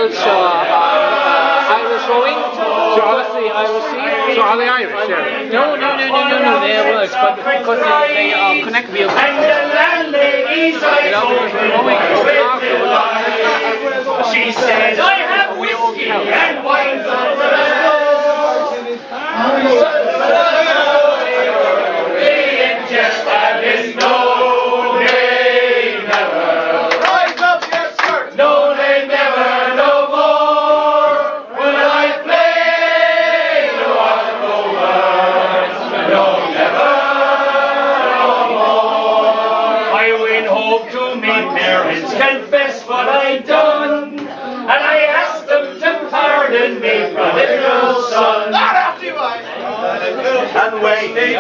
Wales, Irish rowing, obviously Irish sea. So are they Irish? Yeah. No, they're Welsh, but because they connect real good. She says, I have whiskey and wine for just as is no, they never. Rise up, yes, sir. No, they never, no more. Will I play the water over? No, never, no more. I went home to me parents, confess what I done, and I asked them to pardon me, prodigal son. Not after you, and when they